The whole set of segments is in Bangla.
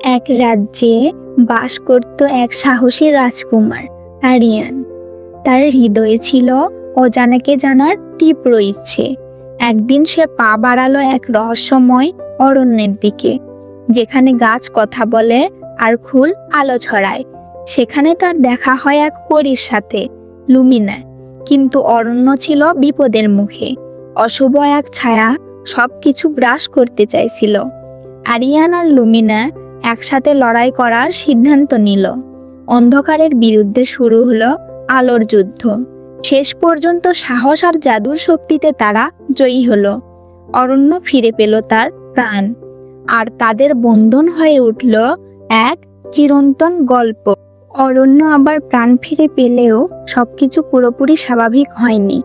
এক রাজ্যে বাস করত এক সাহসী রাজকুমার আরিয়ান। তার হৃদয়ে ছিল অজানাকে জানার তীব্র ইচ্ছে। একদিন সে পা বাড়ালো এক রহস্যময় অরণ্যের দিকে, যেখানে গাছ কথা বলে আর ফুল আলো ছড়ায়। সেখানে তার দেখা হয় এক পরীর সাথে, লুমিনা। কিন্তু অরণ্য ছিল বিপদের মুখে। অশুভ এক ছায়া সবকিছু গ্রাস করতে চাইছিল। আরিয়ান আর লুমিনা একসাথে লড়াই করার সিদ্ধান্ত নিল। অন্ধকারের বিরুদ্ধে শুরু হলো আলোর যুদ্ধ। শেষ পর্যন্ত সাহস আর জাদুর শক্তিতে তারা জয়ী হলো। অরণ্য ফিরে পেল তার প্রাণ, আর তাদের বন্ধন হয়ে উঠল এক চিরন্তন গল্প। অরণ্য আবার প্রাণ ফিরে পেলেও সবকিছু পুরোপুরি স্বাভাবিক হয়নি।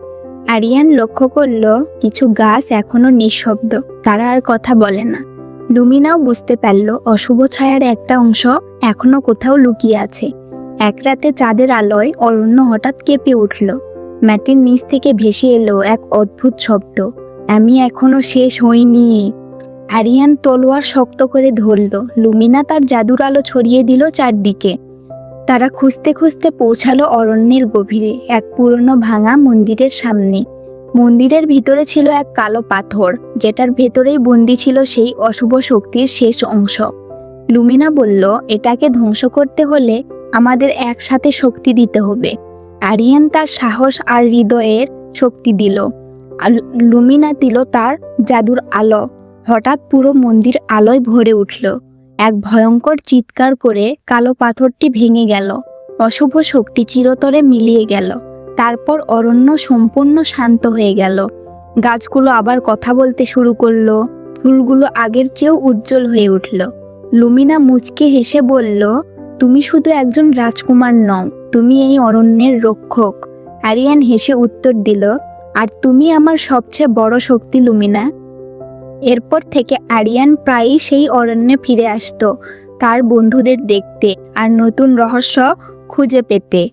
আরিয়ান লক্ষ্য করল কিছু গাছ এখনো নিঃশব্দ, তারা আর কথা বলে না। লুমিনাও বুঝতে পারল অশুভ ছায়ার একটা অংশ এখনো কোথাও লুকিয়ে আছে। এক রাতে চাঁদের আলোয় অরণ্য হঠাৎ কেঁপে উঠল। মাটির নিচ থেকে ভেসে এলো এক অদ্ভুত শব্দ, আমি এখনো শেষ হইনি। আরিয়ান তলোয়ার শক্ত করে ধরল। লুমিনা তার জাদুর আলো ছড়িয়ে দিল চারদিকে। তারা খুঁজতে খুঁজতে পৌঁছালো অরণ্যের গভীরে এক পুরনো ভাঙা মন্দিরের সামনে। মন্দিরের ভিতরে ছিল এক কালো পাথর, যেটার ভেতরেই বন্দি ছিল সেই অশুভ শক্তির শেষ অংশ। লুমিনা বলল, এটাকে ধ্বংস করতে হলে আমাদের একসাথে শক্তি দিতে হবে। আরিয়ান তার সাহস আর হৃদয়ের শক্তি দিল, আর লুমিনা দিল তার জাদুর আলো। হঠাৎ পুরো মন্দির আলোয় ভরে উঠল। এক ভয়ঙ্কর চিৎকার করে কালো পাথরটি ভেঙে গেল। অশুভ শক্তি চিরতরে মিলিয়ে গেল। তারপর অরণ্য সম্পূর্ণ শান্ত হয়ে গেল। গাছগুলো আবার কথা বলতে শুরু করলো। ফুলগুলো আগের চেয়েও উজ্জ্বল হয়ে উঠল। লুমিনা মুচকে হেসে বলল, তুমি শুধু একজন রাজকুমার নও, তুমি এই অরণ্যের রক্ষক। আরিয়ান হেসে উত্তর দিল, আর তুমি আমার সবচেয়ে বড় শক্তি লুমিনা। এরপর থেকে আরিয়ান প্রায়ই সেই অরণ্যে ফিরে আসতো, তার বন্ধুদের দেখতে আর নতুন রহস্য খুঁজে পেতে।